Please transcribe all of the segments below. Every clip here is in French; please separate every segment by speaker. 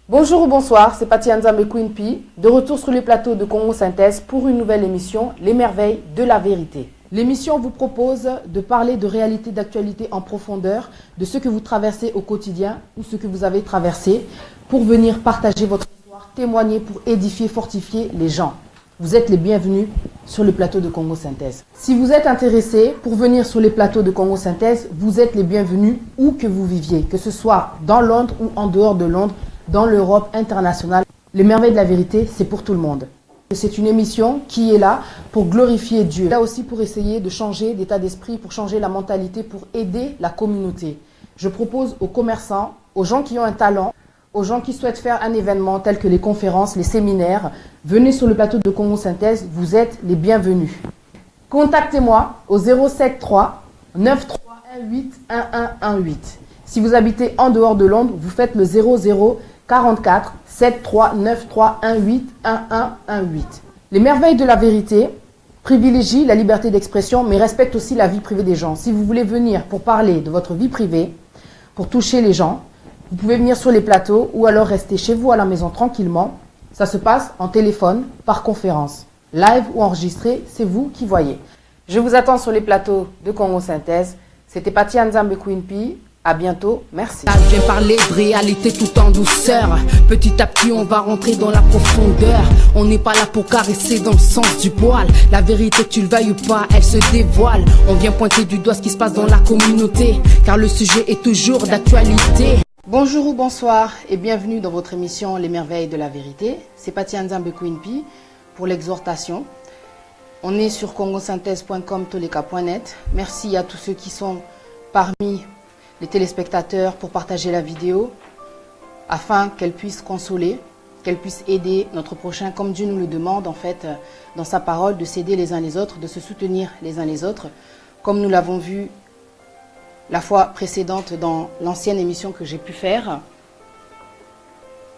Speaker 1: Bonjour ou bonsoir, c'est Paty Nzambe Queen P, de retour sur les plateaux de Congo Synthèse pour une nouvelle émission, Les Merveilles de la Vérité. L'émission vous propose de parler de réalité d'actualité en profondeur, de ce que vous traversez au quotidien ou ce que vous avez traversé, pour venir partager votre histoire, témoigner pour édifier, fortifier les gens. Vous êtes les bienvenus sur le plateau de Congo Synthèse. Si vous êtes intéressé pour venir sur les plateaux de Congo Synthèse, vous êtes les bienvenus où que vous viviez, que ce soit dans Londres ou en dehors de Londres, dans l'Europe internationale. Les merveilles de la vérité, c'est pour tout le monde. C'est une émission qui est là pour glorifier Dieu. Là aussi pour essayer de changer d'état d'esprit, pour changer la mentalité, pour aider la communauté. Je propose aux commerçants, aux gens qui ont un talent, aux gens qui souhaitent faire un événement tel que les conférences, les séminaires, venez sur le plateau de Congo Synthèse, vous êtes les bienvenus. Contactez-moi au 073 9318 1118. Si vous habitez en dehors de Londres, vous faites le 00 44 7393 18 1118. Les merveilles de la vérité privilégient la liberté d'expression, mais respectent aussi la vie privée des gens. Si vous voulez venir pour parler de votre vie privée, pour toucher les gens, vous pouvez venir sur les plateaux ou alors rester chez vous à la maison tranquillement. Ça se passe en téléphone, par conférence. Live ou enregistré, c'est vous qui voyez. Je vous attends sur les plateaux de Congo Synthèse. C'était Paty Nzambe Queen P. À bientôt, merci.
Speaker 2: Je viens parler de réalité tout en douceur. Petit à petit on va rentrer dans la profondeur. On n'est pas là pour caresser dans le sens du poil. La vérité tu le veuilles ou pas, elle se dévoile. On vient pointer du doigt ce qui se passe dans la communauté, car le sujet est toujours d'actualité.
Speaker 1: Bonjour ou bonsoir et bienvenue dans votre émission Les Merveilles de la Vérité. C'est Paty Nzambe Queen P pour l'exhortation. On est sur congosynthèse.com, toleka.net. Merci à tous ceux qui sont parmi les téléspectateurs pour partager la vidéo afin qu'elle puisse consoler, qu'elle puisse aider notre prochain comme Dieu nous le demande en fait dans sa parole, de s'aider les uns les autres, de se soutenir les uns les autres comme nous l'avons vu la fois précédente dans l'ancienne émission que j'ai pu faire.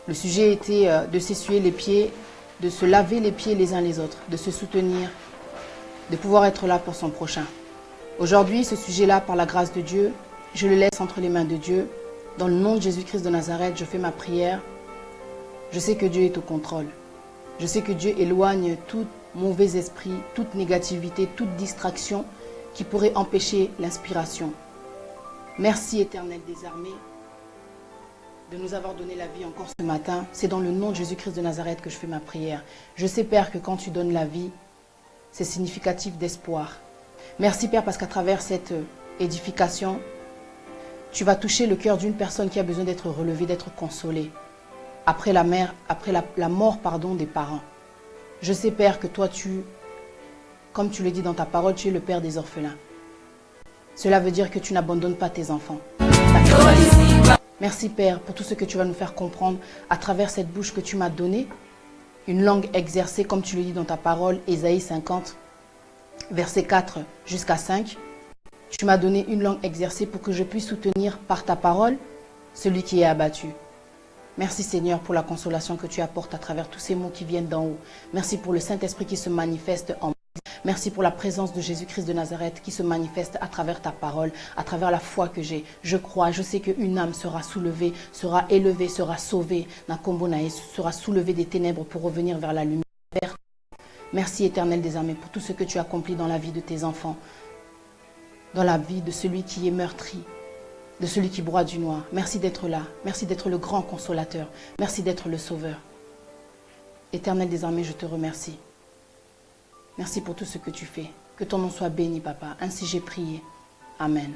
Speaker 1: Le sujet était de s'essuyer les pieds, de se laver les pieds les uns les autres, de se soutenir, de pouvoir être là pour son prochain. Aujourd'hui, ce sujet-là, par la grâce de Dieu, je le laisse entre les mains de Dieu. Dans le nom de Jésus-Christ de Nazareth, je fais ma prière. Je sais que Dieu est au contrôle. Je sais que Dieu éloigne tout mauvais esprit, toute négativité, toute distraction qui pourrait empêcher l'inspiration. Merci Éternel des armées de nous avoir donné la vie encore ce matin. C'est dans le nom de Jésus-Christ de Nazareth que je fais ma prière. Je sais Père que quand tu donnes la vie, c'est significatif d'espoir. Merci Père parce qu'à travers cette édification, tu vas toucher le cœur d'une personne qui a besoin d'être relevée, d'être consolée. Après la mort des parents. Je sais, Père, que toi, comme tu le dis dans ta parole, tu es le Père des orphelins. Cela veut dire que tu n'abandonnes pas tes enfants. Merci, Père, pour tout ce que tu vas nous faire comprendre à travers cette bouche que tu m'as donnée. Une langue exercée, comme tu le dis dans ta parole, Ésaïe 50, versets 4 jusqu'à 5. Tu m'as donné une langue exercée pour que je puisse soutenir par ta parole celui qui est abattu. Merci Seigneur pour la consolation que tu apportes à travers tous ces mots qui viennent d'en haut. Merci pour le Saint-Esprit qui se manifeste en moi. Merci pour la présence de Jésus-Christ de Nazareth qui se manifeste à travers ta parole, à travers la foi que j'ai. Je crois, je sais qu'une âme sera soulevée, sera élevée, sera sauvée. Nakombonae sera soulevée des ténèbres pour revenir vers la lumière. Merci Éternel des armées pour tout ce que tu accomplis dans la vie de tes enfants, dans la vie de celui qui est meurtri, de celui qui broie du noir. Merci d'être là. Merci d'être le grand consolateur. Merci d'être le sauveur. Éternel des armées, je te remercie. Merci pour tout ce que tu fais. Que ton nom soit béni, Papa. Ainsi j'ai prié. Amen.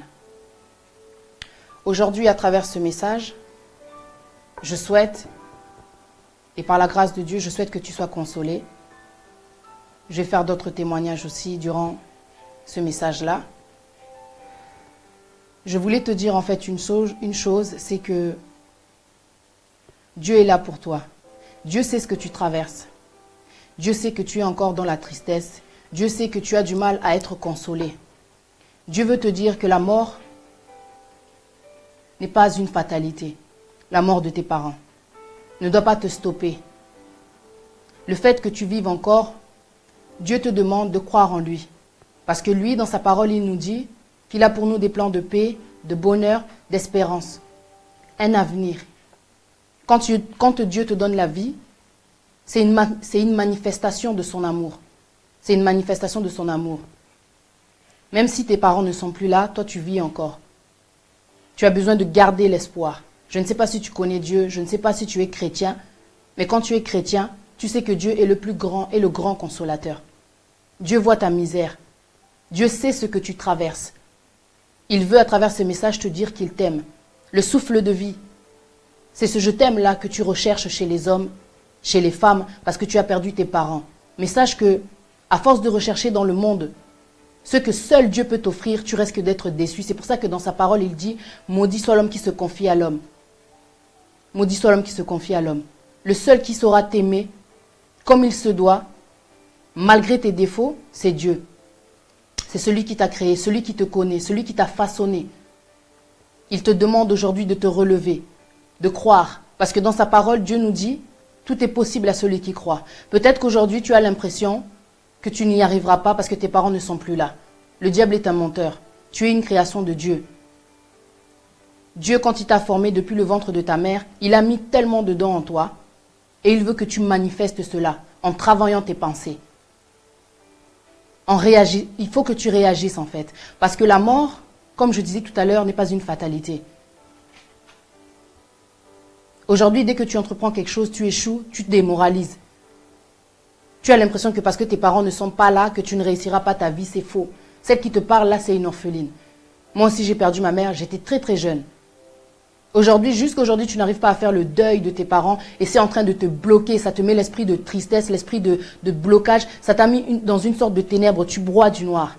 Speaker 1: Aujourd'hui, à travers ce message, je souhaite, et par la grâce de Dieu, je souhaite que tu sois consolé. Je vais faire d'autres témoignages aussi durant ce message-là. Je voulais te dire en fait une chose, c'est que Dieu est là pour toi. Dieu sait ce que tu traverses. Dieu sait que tu es encore dans la tristesse. Dieu sait que tu as du mal à être consolé. Dieu veut te dire que la mort n'est pas une fatalité. La mort de tes parents ne doit pas te stopper. Le fait que tu vives encore, Dieu te demande de croire en lui. Parce que lui, dans sa parole, il nous dit qu'il a pour nous des plans de paix, de bonheur, d'espérance. Un avenir. Quand Dieu te donne la vie, c'est une manifestation de son amour. C'est une manifestation de son amour. Même si tes parents ne sont plus là, toi tu vis encore. Tu as besoin de garder l'espoir. Je ne sais pas si tu connais Dieu, je ne sais pas si tu es chrétien, mais quand tu es chrétien, tu sais que Dieu est le plus grand et le grand consolateur. Dieu voit ta misère. Dieu sait ce que tu traverses. Il veut à travers ce message te dire qu'il t'aime. Le souffle de vie, c'est ce je t'aime là que tu recherches chez les hommes, chez les femmes, parce que tu as perdu tes parents. Mais sache que, à force de rechercher dans le monde ce que seul Dieu peut t'offrir, tu risques d'être déçu. C'est pour ça que dans sa parole, il dit « Maudit soit l'homme qui se confie à l'homme. » Maudit soit l'homme qui se confie à l'homme. Le seul qui saura t'aimer comme il se doit, malgré tes défauts, c'est Dieu. C'est celui qui t'a créé, celui qui te connaît, celui qui t'a façonné. Il te demande aujourd'hui de te relever, de croire. Parce que dans sa parole, Dieu nous dit « Tout est possible à celui qui croit. » Peut-être qu'aujourd'hui, tu as l'impression que tu n'y arriveras pas parce que tes parents ne sont plus là. Le diable est un menteur. Tu es une création de Dieu. Dieu, quand il t'a formé depuis le ventre de ta mère, il a mis tellement de dons en toi et il veut que tu manifestes cela en travaillant tes pensées. Il faut que tu réagisses en fait. Parce que la mort, comme je disais tout à l'heure, n'est pas une fatalité. Aujourd'hui, dès que tu entreprends quelque chose, tu échoues, tu te démoralises. Tu as l'impression que parce que tes parents ne sont pas là, que tu ne réussiras pas ta vie, c'est faux. Celle qui te parle là, c'est une orpheline. Moi aussi, j'ai perdu ma mère, j'étais très très jeune. Aujourd'hui, jusqu'à aujourd'hui, tu n'arrives pas à faire le deuil de tes parents et c'est en train de te bloquer. Ça te met l'esprit de tristesse, l'esprit de blocage. Ça t'a mis dans une sorte de ténèbres, tu broies du noir.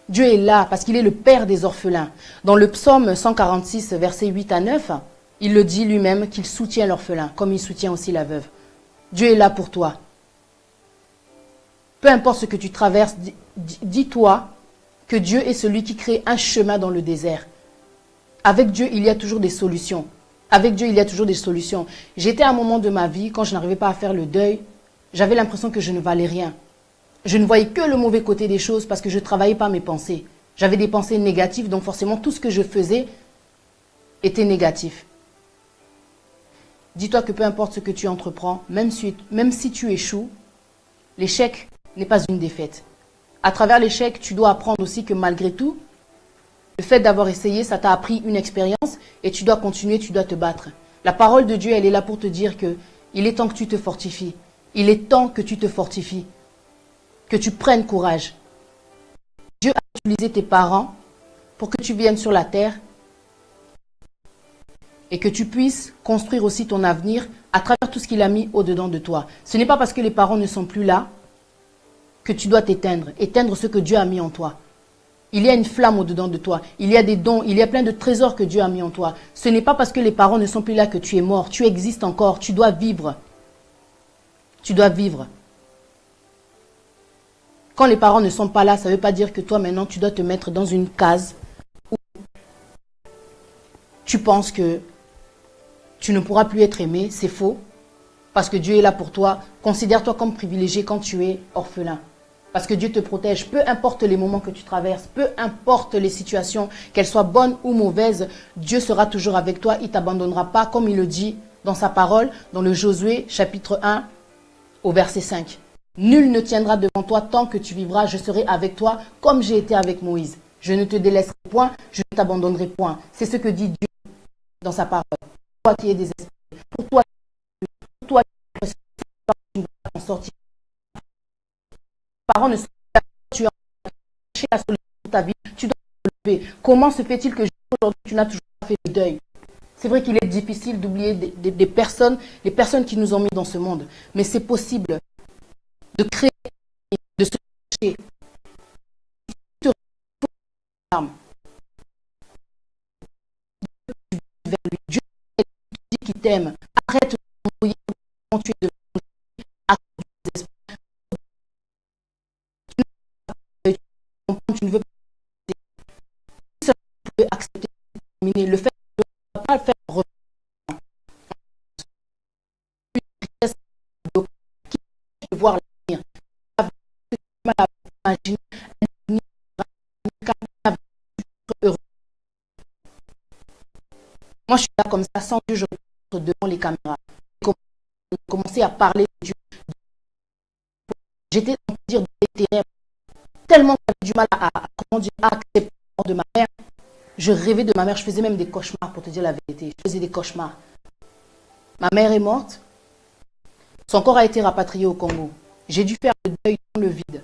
Speaker 1: Dieu est là parce qu'il est le père des orphelins. Dans le psaume 146, versets 8 à 9, il le dit lui-même qu'il soutient l'orphelin, comme il soutient aussi la veuve. Dieu est là pour toi. Peu importe ce que tu traverses, dis-toi que Dieu est celui qui crée un chemin dans le désert. Avec Dieu, il y a toujours des solutions. Avec Dieu, il y a toujours des solutions. J'étais à un moment de ma vie, quand je n'arrivais pas à faire le deuil, j'avais l'impression que je ne valais rien. Je ne voyais que le mauvais côté des choses parce que je ne travaillais pas mes pensées. J'avais des pensées négatives, donc forcément tout ce que je faisais était négatif. Dis-toi que peu importe ce que tu entreprends, même si tu échoues, l'échec n'est pas une défaite. À travers l'échec, tu dois apprendre aussi que malgré tout, le fait d'avoir essayé, ça t'a appris une expérience et tu dois continuer, tu dois te battre. La parole de Dieu, elle est là pour te dire que il est temps que tu te fortifies. Il est temps que tu te fortifies, que tu prennes courage. Dieu a utilisé tes parents pour que tu viennes sur la terre et que tu puisses construire aussi ton avenir à travers tout ce qu'il a mis au-dedans de toi. Ce n'est pas parce que les parents ne sont plus là que tu dois éteindre ce que Dieu a mis en toi. Il y a une flamme au-dedans de toi, il y a des dons, il y a plein de trésors que Dieu a mis en toi. Ce n'est pas parce que les parents ne sont plus là que tu es mort, tu existes encore, tu dois vivre. Tu dois vivre. Quand les parents ne sont pas là, ça ne veut pas dire que toi maintenant tu dois te mettre dans une case où tu penses que tu ne pourras plus être aimé, c'est faux. Parce que Dieu est là pour toi. Considère-toi comme privilégié quand tu es orphelin. Parce que Dieu te protège. Peu importe les moments que tu traverses, peu importe les situations, qu'elles soient bonnes ou mauvaises, Dieu sera toujours avec toi. Il ne t'abandonnera pas, comme il le dit dans sa parole, dans le Josué, chapitre 1, au verset 5. Nul ne tiendra devant toi tant que tu vivras. Je serai avec toi comme j'ai été avec Moïse. Je ne te délaisserai point, je ne t'abandonnerai point. C'est ce que dit Dieu dans sa parole. Toi qui es désespéré, pour toi qui tu vas t'en sortir. Les parents ne sont pas là, tu as cherché la solution de ta vie, tu dois te lever. Comment se fait-il que aujourd'hui tu n'as toujours pas fait le deuil? C'est vrai qu'il est difficile d'oublier des personnes, les personnes qui nous ont mis dans ce monde, mais c'est possible de créer, de se chercher. Dieu dit qu'il t'aime. Arrête de mourir quand tu es de tu ne veux pas accepter le fait de ne pas le faire de voir l'avenir. Imaginer un heureux. Moi, je suis là comme ça, sans Dieu, je rentre devant les caméras. J'ai commencé à parler de Dieu. J'étais, on peut dire, dans les ténèbres. Tellement que j'avais du mal à accepter la mort de ma mère. Je rêvais de ma mère, je faisais même des cauchemars, pour te dire la vérité. Je faisais des cauchemars. Ma mère est morte. Son corps a été rapatrié au Congo. J'ai dû faire le deuil dans le vide.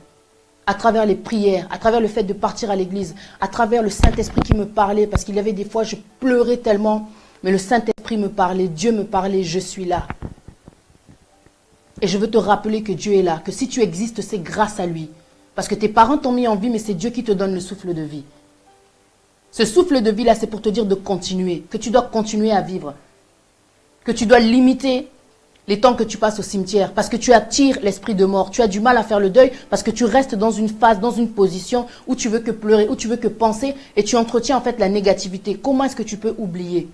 Speaker 1: À travers les prières, à travers le fait de partir à l'église, à travers le Saint-Esprit qui me parlait, parce qu'il y avait des fois, je pleurais tellement, mais le Saint-Esprit me parlait, Dieu me parlait, je suis là. Et je veux te rappeler que Dieu est là, que si tu existes, c'est grâce à lui. Parce que tes parents t'ont mis en vie, mais c'est Dieu qui te donne le souffle de vie. Ce souffle de vie-là, c'est pour te dire de continuer, que tu dois continuer à vivre, que tu dois limiter les temps que tu passes au cimetière, parce que tu attires l'esprit de mort. Tu as du mal à faire le deuil, parce que tu restes dans une phase, dans une position où tu veux que pleurer, où tu veux que penser, et tu entretiens en fait la négativité. Comment est-ce que tu peux oublier?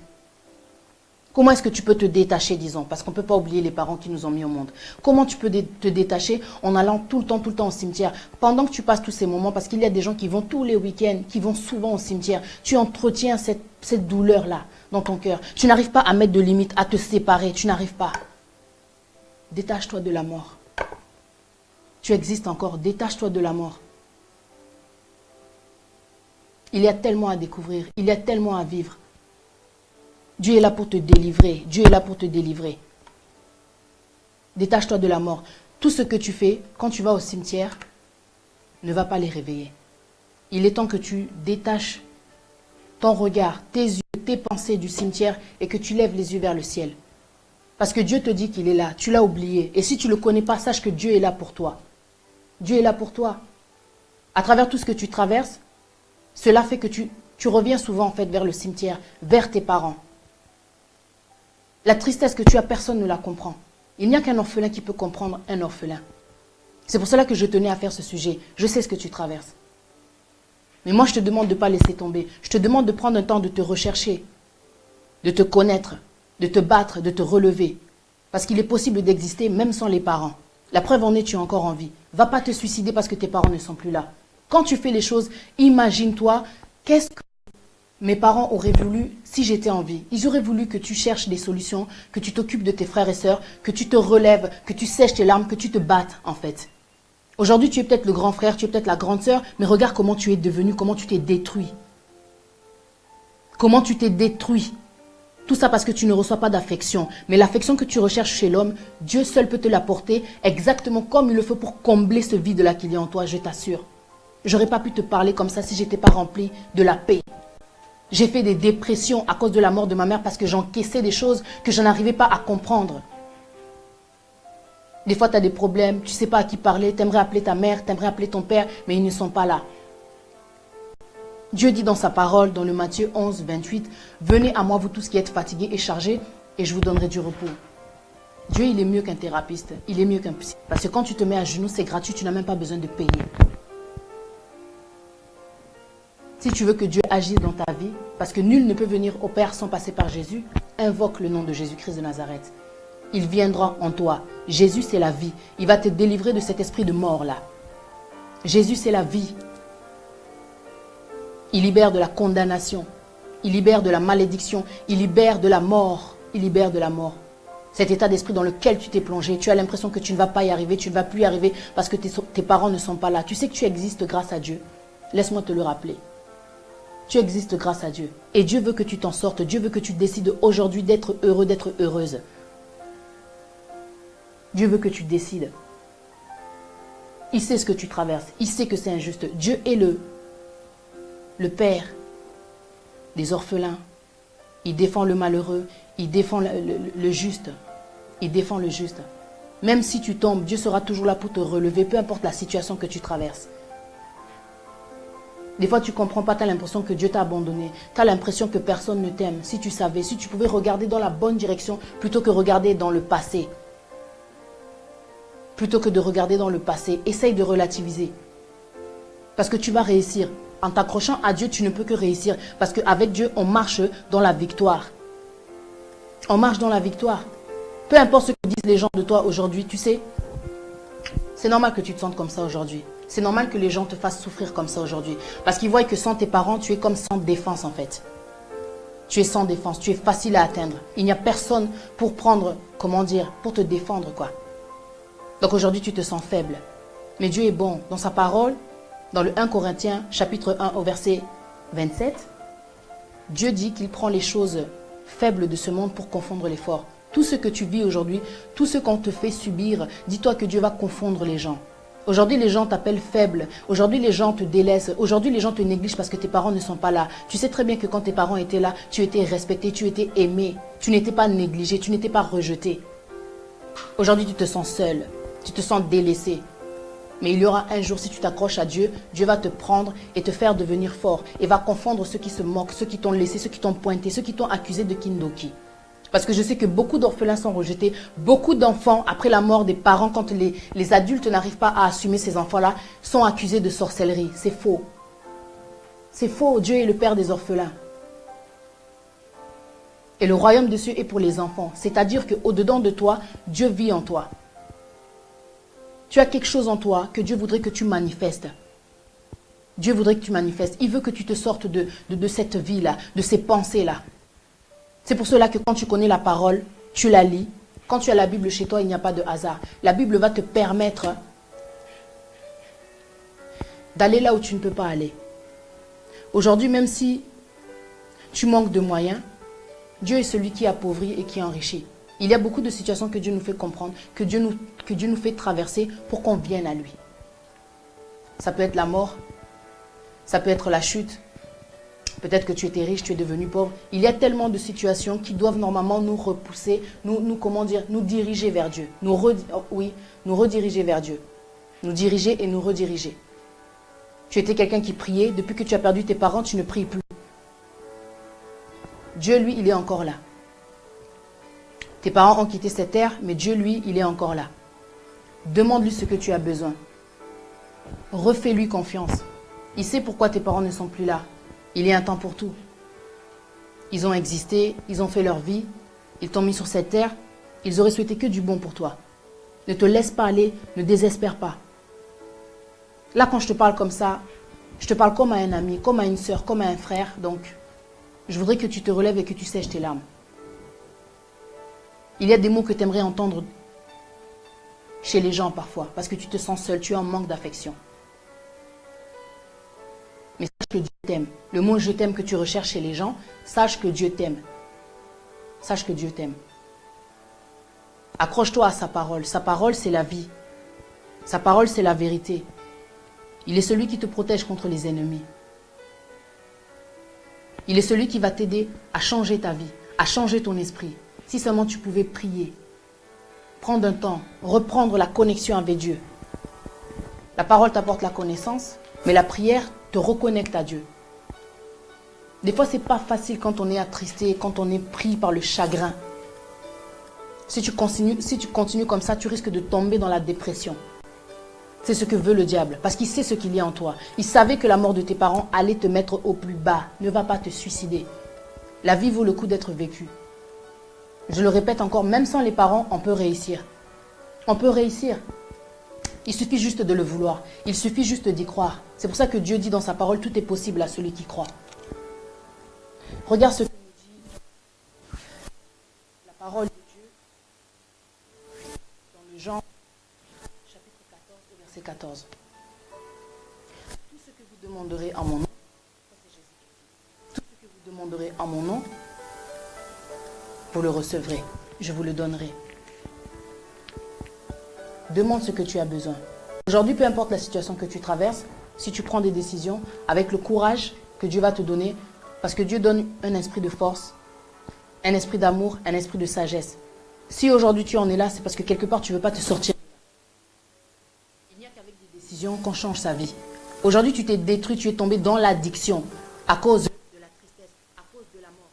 Speaker 1: Comment est-ce que tu peux te détacher, disons, parce qu'on ne peut pas oublier les parents qui nous ont mis au monde. Comment tu peux te détacher en allant tout le temps au cimetière, pendant que tu passes tous ces moments, parce qu'il y a des gens qui vont tous les week-ends, qui vont souvent au cimetière. Tu entretiens cette douleur-là dans ton cœur. Tu n'arrives pas à mettre de limites, à te séparer, tu n'arrives pas. Détache-toi de la mort. Tu existes encore, détache-toi de la mort. Il y a tellement à découvrir, il y a tellement à vivre. Dieu est là pour te délivrer, Dieu est là pour te délivrer. Détache-toi de la mort. Tout ce que tu fais, quand tu vas au cimetière, ne va pas les réveiller. Il est temps que tu détaches ton regard, tes yeux, tes pensées du cimetière et que tu lèves les yeux vers le ciel. Parce que Dieu te dit qu'il est là, tu l'as oublié. Et si tu ne le connais pas, sache que Dieu est là pour toi. Dieu est là pour toi. À travers tout ce que tu traverses, cela fait que tu reviens souvent en fait vers le cimetière, vers tes parents. La tristesse que tu as, personne ne la comprend. Il n'y a qu'un orphelin qui peut comprendre un orphelin. C'est pour cela que je tenais à faire ce sujet. Je sais ce que tu traverses. Mais moi, je te demande de ne pas laisser tomber. Je te demande de prendre un temps de te rechercher, de te connaître, de te battre, de te relever. Parce qu'il est possible d'exister même sans les parents. La preuve en est, tu es encore en vie. Va pas te suicider parce que tes parents ne sont plus là. Quand tu fais les choses, imagine-toi, qu'est-ce que mes parents auraient voulu si j'étais en vie? Ils auraient voulu que tu cherches des solutions, que tu t'occupes de tes frères et sœurs, que tu te relèves, que tu sèches tes larmes, que tu te battes en fait. Aujourd'hui, tu es peut-être le grand frère, tu es peut-être la grande sœur, mais regarde comment tu es devenu, comment tu t'es détruit. Comment tu t'es détruit. Tout ça parce que tu ne reçois pas d'affection. Mais l'affection que tu recherches chez l'homme, Dieu seul peut te l'apporter exactement comme il le faut pour combler ce vide-là qu'il y a en toi, je t'assure. J'aurais pas pu te parler comme ça si je n'étais pas rempli de la paix. J'ai fait des dépressions à cause de la mort de ma mère parce que j'encaissais des choses que je n'arrivais pas à comprendre. Des fois, tu as des problèmes, tu ne sais pas à qui parler, tu aimerais appeler ta mère, tu aimerais appeler ton père, mais ils ne sont pas là. Dieu dit dans sa parole, dans le Matthieu 11, 28, « Venez à moi, vous tous qui êtes fatigués et chargés, et je vous donnerai du repos. » Dieu, il est mieux qu'un thérapeute, il est mieux qu'un psy. Parce que quand tu te mets à genoux, c'est gratuit, tu n'as même pas besoin de payer. Si tu veux que Dieu agisse dans ta vie, parce que nul ne peut venir au Père sans passer par Jésus, invoque le nom de Jésus-Christ de Nazareth. Il viendra en toi. Jésus, c'est la vie. Il va te délivrer de cet esprit de mort-là. Jésus, c'est la vie. Il libère de la condamnation. Il libère de la malédiction. Il libère de la mort. Il libère de la mort. Cet état d'esprit dans lequel tu t'es plongé, tu as l'impression que tu ne vas pas y arriver, tu ne vas plus y arriver parce que tes parents ne sont pas là. Tu sais que tu existes grâce à Dieu. Laisse-moi te le rappeler. Tu existes grâce à Dieu. Et Dieu veut que tu t'en sortes. Dieu veut que tu décides aujourd'hui d'être heureux, d'être heureuse. Dieu veut que tu décides. Il sait ce que tu traverses. Il sait que c'est injuste. Dieu est le Père des orphelins. Il défend le malheureux. Il défend le juste. Il défend le juste. Même si tu tombes, Dieu sera toujours là pour te relever, peu importe la situation que tu traverses. Des fois, tu ne comprends pas, tu as l'impression que Dieu t'a abandonné. Tu as l'impression que personne ne t'aime. Si tu savais, si tu pouvais regarder dans la bonne direction plutôt que regarder dans le passé. Plutôt que de regarder dans le passé, essaye de relativiser. Parce que tu vas réussir. En t'accrochant à Dieu, tu ne peux que réussir. Parce qu'avec Dieu, on marche dans la victoire. On marche dans la victoire. Peu importe ce que disent les gens de toi aujourd'hui, tu sais, c'est normal que tu te sentes comme ça aujourd'hui. C'est normal que les gens te fassent souffrir comme ça aujourd'hui. Parce qu'ils voient que sans tes parents, tu es comme sans défense en fait. Tu es sans défense, tu es facile à atteindre. Il n'y a personne pour prendre, comment dire, pour te défendre, quoi. Donc aujourd'hui, tu te sens faible. Mais Dieu est bon. Dans sa parole, dans le 1 Corinthiens, chapitre 1, au verset 27, Dieu dit qu'il prend les choses faibles de ce monde pour confondre les forts. Tout ce que tu vis aujourd'hui, tout ce qu'on te fait subir, dis-toi que Dieu va confondre les gens. Aujourd'hui, les gens t'appellent faible. Aujourd'hui, les gens te délaissent. Aujourd'hui, les gens te négligent parce que tes parents ne sont pas là. Tu sais très bien que quand tes parents étaient là, tu étais respecté, tu étais aimé. Tu n'étais pas négligé, tu n'étais pas rejeté. Aujourd'hui, tu te sens seul. Tu te sens délaissé. Mais il y aura un jour, si tu t'accroches à Dieu, Dieu va te prendre et te faire devenir fort. Et va confondre ceux qui se moquent, ceux qui t'ont laissé, ceux qui t'ont pointé, ceux qui t'ont accusé de Kindoki. Parce que je sais que beaucoup d'orphelins sont rejetés. Beaucoup d'enfants, après la mort des parents, quand les adultes n'arrivent pas à assumer ces enfants-là, sont accusés de sorcellerie. C'est faux. C'est faux. Dieu est le père des orphelins. Et le royaume des cieux est pour les enfants. C'est-à-dire qu'au-dedans de toi, Dieu vit en toi. Tu as quelque chose en toi que Dieu voudrait que tu manifestes. Dieu voudrait que tu manifestes. Il veut que tu te sortes de cette vie-là, de ces pensées-là. C'est pour cela que quand tu connais la parole, tu la lis. Quand tu as la Bible chez toi, il n'y a pas de hasard. La Bible va te permettre d'aller là où tu ne peux pas aller. Aujourd'hui, même si tu manques de moyens, Dieu est celui qui appauvrit et qui enrichit. Il y a beaucoup de situations que Dieu nous fait comprendre, que Dieu nous fait traverser pour qu'on vienne à lui. Ça peut être la mort, ça peut être la chute. Peut-être que tu étais riche, tu es devenu pauvre. Il y a tellement de situations qui doivent normalement nous repousser, nous diriger vers Dieu. Nous rediriger vers Dieu. Nous diriger et nous rediriger. Tu étais quelqu'un qui priait. Depuis que tu as perdu tes parents, tu ne pries plus. Dieu, lui, il est encore là. Tes parents ont quitté cette terre, mais Dieu, lui, il est encore là. Demande-lui ce que tu as besoin. Refais-lui confiance. Il sait pourquoi tes parents ne sont plus là. Il y a un temps pour tout. Ils ont existé, ils ont fait leur vie, ils t'ont mis sur cette terre, ils auraient souhaité que du bon pour toi. Ne te laisse pas aller, ne désespère pas. Là, quand je te parle comme ça, je te parle comme à un ami, comme à une soeur, comme à un frère. Donc, je voudrais que tu te relèves et que tu sèches tes larmes. Il y a des mots que tu aimerais entendre chez les gens parfois, parce que tu te sens seul, tu es en manque d'affection. Mais sache que Dieu t'aime. Le mot « je t'aime » que tu recherches chez les gens, sache que Dieu t'aime. Sache que Dieu t'aime. Accroche-toi à sa parole. Sa parole, c'est la vie. Sa parole, c'est la vérité. Il est celui qui te protège contre les ennemis. Il est celui qui va t'aider à changer ta vie, à changer ton esprit. Si seulement tu pouvais prier, prendre un temps, reprendre la connexion avec Dieu. La parole t'apporte la connaissance, mais la prière te reconnecte à Dieu. Des fois, ce n'est pas facile quand on est attristé, quand on est pris par le chagrin. Si tu continues comme ça, tu risques de tomber dans la dépression. C'est ce que veut le diable, parce qu'il sait ce qu'il y a en toi. Il savait que la mort de tes parents allait te mettre au plus bas. Ne va pas te suicider. La vie vaut le coup d'être vécue. Je le répète encore, même sans les parents, on peut réussir. On peut réussir. Il suffit juste de le vouloir. Il suffit juste d'y croire. C'est pour ça que Dieu dit dans sa parole, tout est possible à celui qui croit. Regarde ce que nous dit la parole de Dieu dans le Jean, chapitre 14, verset 14. Tout ce que vous demanderez en mon nom, tout ce que vous demanderez en mon nom, vous le recevrez. Je vous le donnerai. Demande ce que tu as besoin. Aujourd'hui, peu importe la situation que tu traverses, si tu prends des décisions avec le courage que Dieu va te donner, parce que Dieu donne un esprit de force, un esprit d'amour, un esprit de sagesse. Si aujourd'hui tu en es là, c'est parce que quelque part tu ne veux pas te sortir. Il n'y a qu'avec des décisions qu'on change sa vie. Aujourd'hui tu t'es détruit, tu es tombé dans l'addiction à cause de la tristesse, à cause de la mort.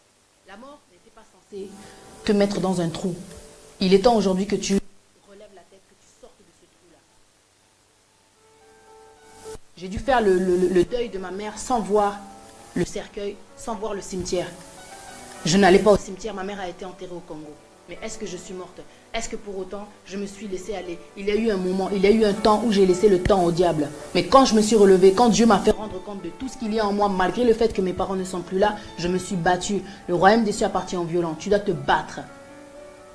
Speaker 1: La mort n'était pas censée te mettre dans un trou. Il est temps aujourd'hui que tu relèves la tête, que tu sortes de ce trou-là. J'ai dû faire le deuil de ma mère sans voir le cercueil, sans voir le cimetière. Je n'allais pas au cimetière, ma mère a été enterrée au Congo. Mais est-ce que je suis morte? Est-ce que pour autant, je me suis laissée aller? Il y a eu un moment, il y a eu un temps où j'ai laissé le temps au diable. Mais quand je me suis relevée, quand Dieu m'a fait rendre compte de tout ce qu'il y a en moi, malgré le fait que mes parents ne sont plus là, je me suis battue. Le royaume des cieux appartient aux violents. Tu dois te battre.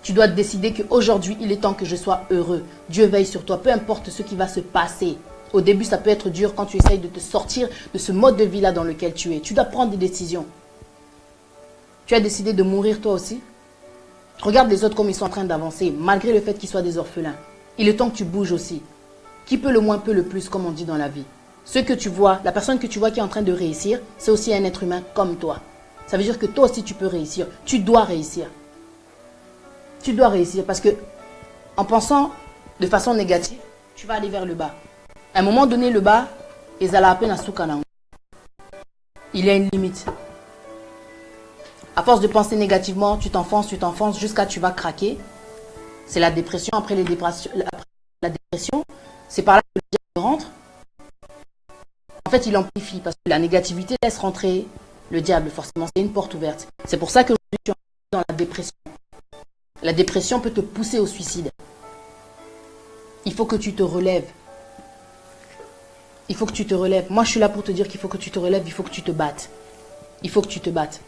Speaker 1: Tu dois décider qu'aujourd'hui, il est temps que je sois heureux. Dieu veille sur toi, peu importe ce qui va se passer. Au début, ça peut être dur quand tu essayes de te sortir de ce mode de vie-là dans lequel tu es. Tu dois prendre des décisions. Tu as décidé de mourir toi aussi? Regarde les autres comme ils sont en train d'avancer, malgré le fait qu'ils soient des orphelins. Il est temps que tu bouges aussi. Qui peut le moins peut le plus, comme on dit dans la vie. Ceux que tu vois, la personne que tu vois qui est en train de réussir, c'est aussi un être humain comme toi. Ça veut dire que toi aussi tu peux réussir. Tu dois réussir. Tu dois réussir parce que en pensant de façon négative, tu vas aller vers le bas. À un moment donné, le bas, il y a une limite. À force de penser négativement, tu t'enfonces jusqu'à tu vas craquer. C'est la dépression. Après la dépression, c'est par là que le diable rentre. En fait, il amplifie parce que la négativité laisse rentrer le diable. Forcément, c'est une porte ouverte. C'est pour ça que je suis dans la dépression. La dépression peut te pousser au suicide. Il faut que tu te relèves. Il faut que tu te relèves. Moi, je suis là pour te dire qu'il faut que tu te relèves. Il faut que tu te battes. Il faut que tu te battes.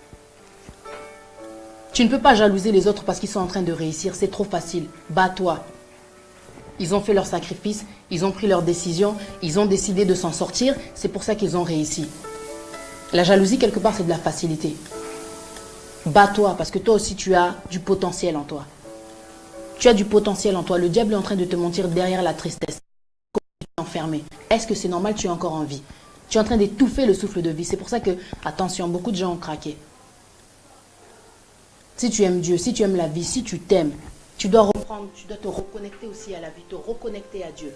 Speaker 1: Tu ne peux pas jalouser les autres parce qu'ils sont en train de réussir. C'est trop facile. Bats-toi. Ils ont fait leur sacrifice. Ils ont pris leurs décisions. Ils ont décidé de s'en sortir. C'est pour ça qu'ils ont réussi. La jalousie, quelque part, c'est de la facilité. Bats-toi parce que toi aussi, tu as du potentiel en toi. Tu as du potentiel en toi. Le diable est en train de te mentir derrière la tristesse. Tu es enfermé. Est-ce que c'est normal? Tu es encore en vie. Tu es en train d'étouffer le souffle de vie. C'est pour ça que, attention, beaucoup de gens ont craqué. Si tu aimes Dieu, si tu aimes la vie, si tu t'aimes, tu dois reprendre, tu dois te reconnecter aussi à la vie, te reconnecter à Dieu.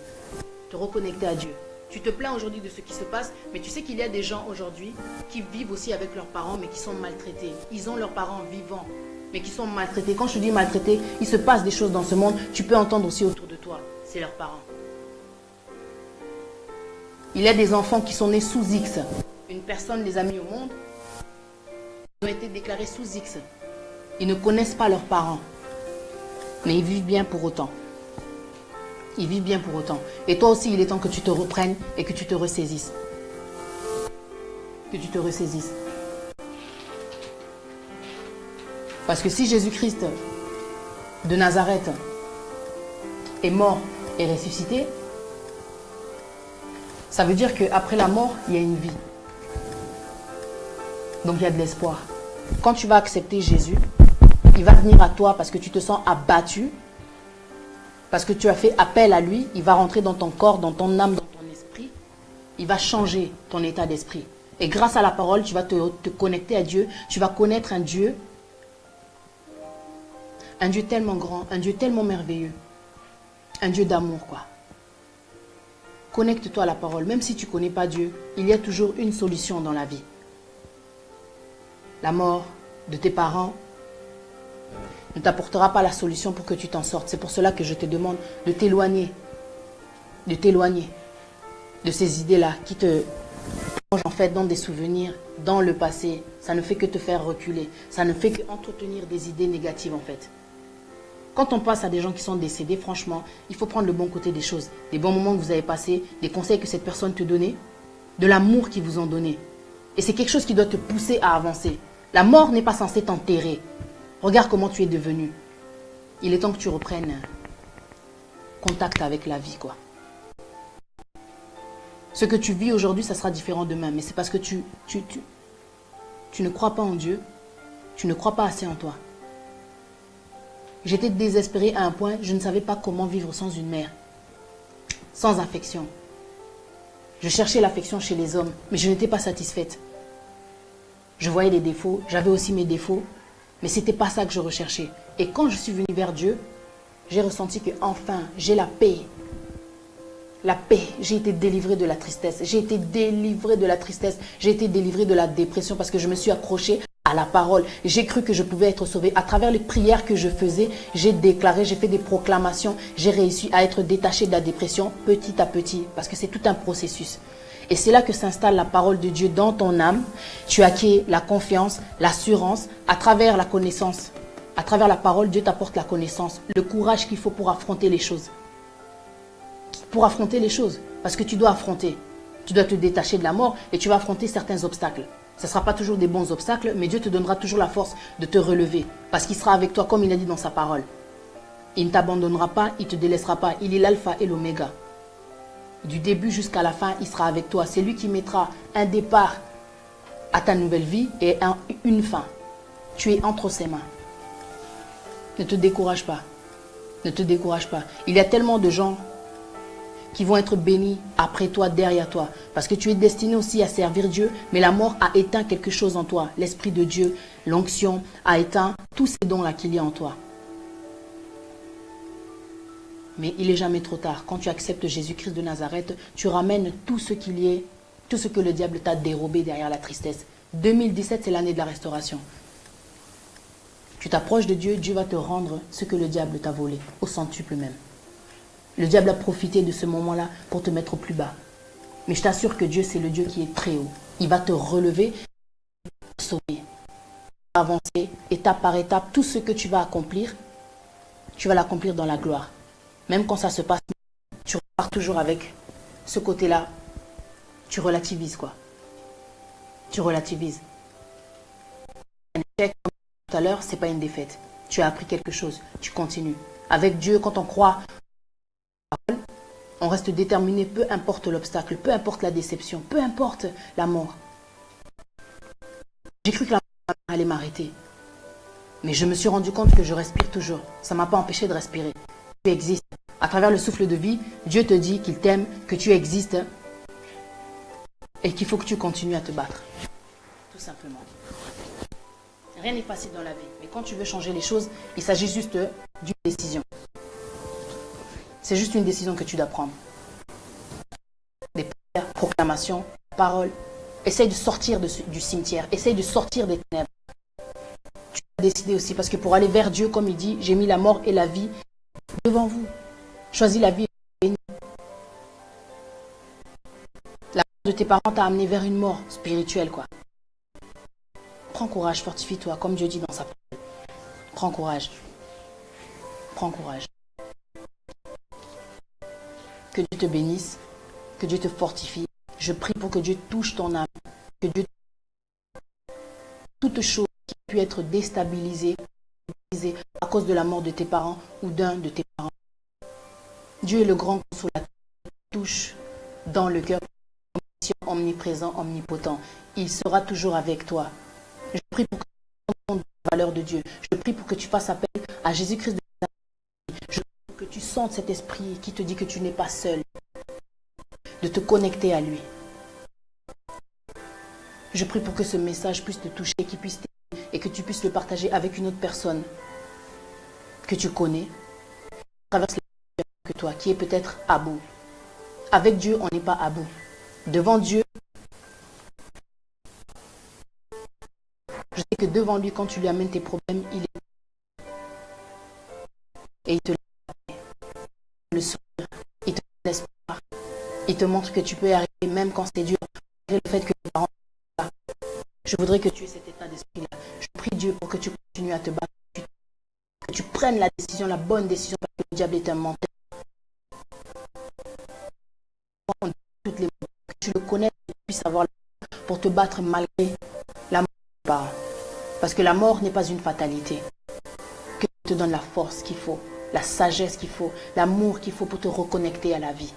Speaker 1: Te reconnecter à Dieu. Tu te plains aujourd'hui de ce qui se passe, mais tu sais qu'il y a des gens aujourd'hui qui vivent aussi avec leurs parents, mais qui sont maltraités. Ils ont leurs parents vivants, mais qui sont maltraités. Quand je te dis maltraités, il se passe des choses dans ce monde. Tu peux entendre aussi autour de toi, c'est leurs parents. Il y a des enfants qui sont nés sous X. Une personne les a mis au monde. Ils ont été déclarés sous X. Ils ne connaissent pas leurs parents. Mais ils vivent bien pour autant. Ils vivent bien pour autant. Et toi aussi, il est temps que tu te reprennes et que tu te ressaisisses. Que tu te ressaisisses. Parce que si Jésus-Christ de Nazareth est mort et ressuscité, ça veut dire qu'après la mort, il y a une vie. Donc il y a de l'espoir. Quand tu vas accepter Jésus, il va venir à toi parce que tu te sens abattu, parce que tu as fait appel à lui. Il va rentrer dans ton corps, dans ton âme, dans ton esprit. Il va changer ton état d'esprit. Et grâce à la parole, tu vas te connecter à Dieu. Tu vas connaître un Dieu tellement grand, un Dieu tellement merveilleux, un Dieu d'amour, quoi. Connecte-toi à la parole. Même si tu ne connais pas Dieu, il y a toujours une solution dans la vie. La mort de tes parents ne t'apportera pas la solution pour que tu t'en sortes. C'est pour cela que je te demande de t'éloigner de ces idées-là qui te plongent en fait dans des souvenirs, dans le passé. Ça ne fait que te faire reculer. Ça ne fait qu'entretenir des idées négatives en fait. Quand on passe à des gens qui sont décédés, franchement, il faut prendre le bon côté des choses. Des bons moments que vous avez passés, des conseils que cette personne te donnait, de l'amour qu'ils vous ont donné. Et c'est quelque chose qui doit te pousser à avancer. La mort n'est pas censée t'enterrer. Regarde comment tu es devenu. Il est temps que tu reprennes contact avec la vie, quoi. Ce que tu vis aujourd'hui, ça sera différent demain. Mais c'est parce que tu ne crois pas en Dieu. Tu ne crois pas assez en toi. J'étais désespérée à un point, je ne savais pas comment vivre sans une mère. Sans affection. Je cherchais l'affection chez les hommes, mais je n'étais pas satisfaite. Je voyais des défauts, j'avais aussi mes défauts, mais ce n'était pas ça que je recherchais. Et quand je suis venue vers Dieu, j'ai ressenti que enfin j'ai la paix. La paix, j'ai été délivrée de la tristesse. J'ai été délivrée de la tristesse. J'ai été délivrée de la dépression parce que je me suis accrochée à la parole. J'ai cru que je pouvais être sauvée. À travers les prières que je faisais, j'ai déclaré, j'ai fait des proclamations. J'ai réussi à être détachée de la dépression petit à petit parce que c'est tout un processus. Et c'est là que s'installe la parole de Dieu dans ton âme. Tu acquiers la confiance, l'assurance à travers la connaissance À travers la parole, Dieu t'apporte la connaissance, le courage qu'il faut pour affronter les choses. Pour affronter les choses. Parce que tu dois affronter. Tu dois te détacher de la mort et tu vas affronter certains obstacles. Ce ne sera pas toujours des bons obstacles, mais Dieu te donnera toujours la force de te relever. Parce qu'il sera avec toi comme il a dit dans sa parole. Il ne t'abandonnera pas, il ne te délaissera pas. Il est l'alpha et l'oméga. Du début jusqu'à la fin, il sera avec toi. C'est lui qui mettra un départ à ta nouvelle vie et une fin. Tu es entre ses mains. Ne te décourage pas. Ne te décourage pas. Il y a tellement de gens qui vont être bénis après toi, derrière toi. Parce que tu es destiné aussi à servir Dieu, mais la mort a éteint quelque chose en toi. L'Esprit de Dieu, l'onction a éteint tous ces dons-là qu'il y a en toi. Mais il n'est jamais trop tard. Quand tu acceptes Jésus-Christ de Nazareth, tu ramènes tout ce qu'il y a, tout ce que le diable t'a dérobé derrière la tristesse. 2017, c'est l'année de la restauration. Tu t'approches de Dieu, Dieu va te rendre ce que le diable t'a volé, au centuple même. Le diable a profité de ce moment-là pour te mettre au plus bas. Mais je t'assure que Dieu, c'est le Dieu qui est très haut. Il va te relever, te sauver, avancer, étape par étape. Tout ce que tu vas accomplir, tu vas l'accomplir dans la gloire. Même quand ça se passe, tu repars toujours avec ce côté-là. Tu relativises, quoi. Tu relativises. Un échec, comme tout à l'heure, ce n'est pas une défaite. Tu as appris quelque chose. Tu continues. Avec Dieu, quand on croit, on reste déterminé, peu importe l'obstacle, peu importe la déception, peu importe la mort. J'ai cru que la mort allait m'arrêter. Mais je me suis rendu compte que je respire toujours. Ça ne m'a pas empêché de respirer. Tu existes. À travers le souffle de vie, Dieu te dit qu'il t'aime, que tu existes et qu'il faut que tu continues à te battre. Tout simplement. Rien n'est facile dans la vie. Mais quand tu veux changer les choses, il s'agit juste d'une décision. C'est juste une décision que tu dois prendre. Des prières, proclamations, paroles. Essaye de sortir du cimetière. Essaye de sortir des ténèbres. Tu dois décider aussi parce que pour aller vers Dieu, comme il dit, j'ai mis la mort et la vie devant vous. Choisis la vie et bénis. La mort de tes parents t'a amené vers une mort spirituelle, quoi. Prends courage, fortifie-toi, comme Dieu dit dans sa parole. Prends courage. Prends courage. Que Dieu te bénisse, que Dieu te fortifie. Je prie pour que Dieu touche ton âme, que Dieu toute chose qui peut être déstabilisée à cause de la mort de tes parents ou d'un de tes parents. Dieu est le grand consolateur, touche dans le cœur, omniprésent, omnipotent. Il sera toujours avec toi. Je prie pour que tu comprennes la valeur de Dieu. Je prie pour que tu fasses appel à Jésus-Christ de Nazareth. Je prie pour que tu sentes cet esprit qui te dit que tu n'es pas seul. De te connecter à lui. Je prie pour que ce message puisse te toucher, qu'il puisse t'aider et que tu puisses le partager avec une autre personne que tu connais, traverse la vie que toi, qui est peut-être à bout. Avec Dieu, on n'est pas à bout. Devant Dieu, je sais que devant lui, quand tu lui amènes tes problèmes, il est et il te le sourire, il te donne l'espoir, il te montre que tu peux y arriver même quand c'est dur, malgré le fait que tes parents ne sont pas. Je voudrais que tu aies cet état d'esprit-là. Je prie Dieu pour que tu continues à te battre, que tu prennes la décision, la bonne décision, parce que le diable est un menteur. Toutes les que tu le connais, que tu puisses avoir la pour te battre malgré la mort. Parce que la mort n'est pas une fatalité. Que Dieu te donne la force qu'il faut, la sagesse qu'il faut, l'amour qu'il faut pour te reconnecter à la vie.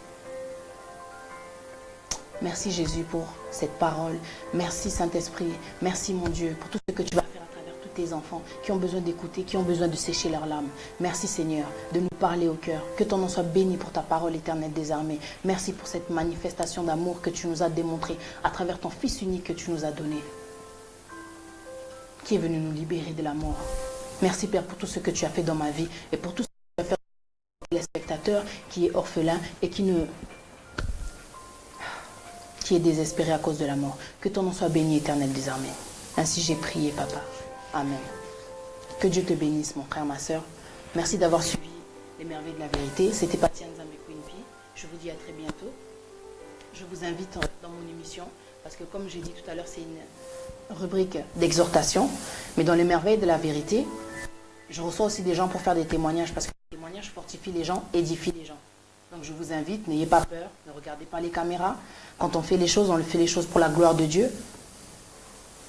Speaker 1: Merci Jésus pour cette parole. Merci Saint-Esprit. Merci mon Dieu pour tout ce que tu vas faire à travers tous tes enfants qui ont besoin d'écouter, qui ont besoin de sécher leurs larmes. Merci Seigneur de nous parler au cœur. Que ton nom soit béni pour ta parole éternelle des armées. Merci pour cette manifestation d'amour que tu nous as démontrée à travers ton Fils unique que tu nous as donné, qui est venu nous libérer de la mort. Merci Père pour tout ce que tu as fait dans ma vie et pour tout ce que tu as fait pour les spectateurs qui est orphelin et qui est désespéré à cause de la mort. Que ton nom soit béni, éternel des armées. Ainsi j'ai prié, Papa. Amen. Que Dieu te bénisse, mon frère, ma soeur. Merci d'avoir suivi les merveilles de la vérité. C'était Patia Nzambe Queen-Pi. Je vous dis à très bientôt. Je vous invite dans mon émission, parce que comme j'ai dit tout à l'heure, c'est une rubrique d'exhortation. Mais dans les merveilles de la vérité, Je reçois aussi des gens pour faire des témoignages parce que les témoignages fortifient les gens, édifient les gens. Donc je vous invite, n'ayez pas peur, ne regardez pas les caméras. Quand on fait les choses, on fait les choses pour la gloire de Dieu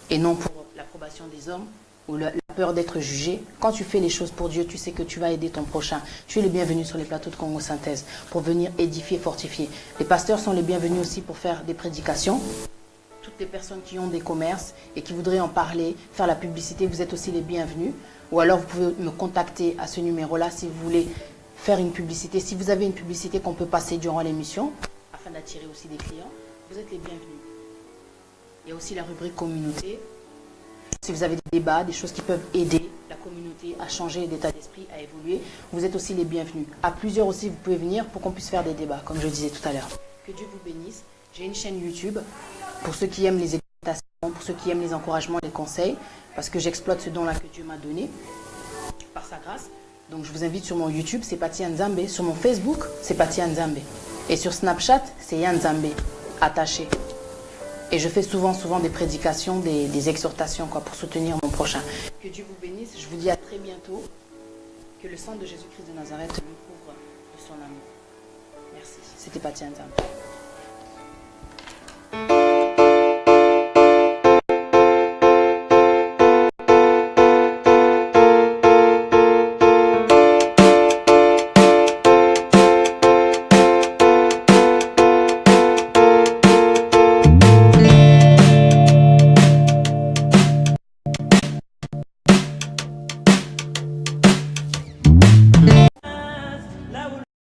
Speaker 1: et non pour l'approbation des hommes ou la peur d'être jugé. Quand tu fais les choses pour Dieu, tu sais que tu vas aider ton prochain. Tu es le bienvenu sur les plateaux de Congo Synthèse pour venir édifier, fortifier. Les pasteurs sont les bienvenus aussi pour faire des prédications. Toutes les personnes qui ont des commerces et qui voudraient en parler, faire la publicité, vous êtes aussi les bienvenus. Ou alors vous pouvez me contacter à ce numéro-là si vous voulez faire une publicité. Si vous avez une publicité qu'on peut passer durant l'émission, afin d'attirer aussi des clients, vous êtes les bienvenus. Il y a aussi la rubrique communauté. Si vous avez des débats, des choses qui peuvent aider la communauté à changer d'état d'esprit, à évoluer, vous êtes aussi les bienvenus. À plusieurs aussi, vous pouvez venir pour qu'on puisse faire des débats, comme je disais tout à l'heure. Que Dieu vous bénisse. J'ai une chaîne YouTube pour ceux qui aiment les exhortations, pour ceux qui aiment les encouragements, les conseils, parce que j'exploite ce don-là que Dieu m'a donné par sa grâce. Donc je vous invite sur mon YouTube, c'est Paty Nzambe. Sur mon Facebook, c'est Paty Nzambe. Et sur Snapchat, c'est Yanzambe, attaché. Et je fais souvent des prédications, des exhortations pour soutenir mon prochain. Que Dieu vous bénisse. Je vous dis à très bientôt. Que le sang de Jésus-Christ de Nazareth me couvre de son amour. Merci. C'était Paty Nzambe.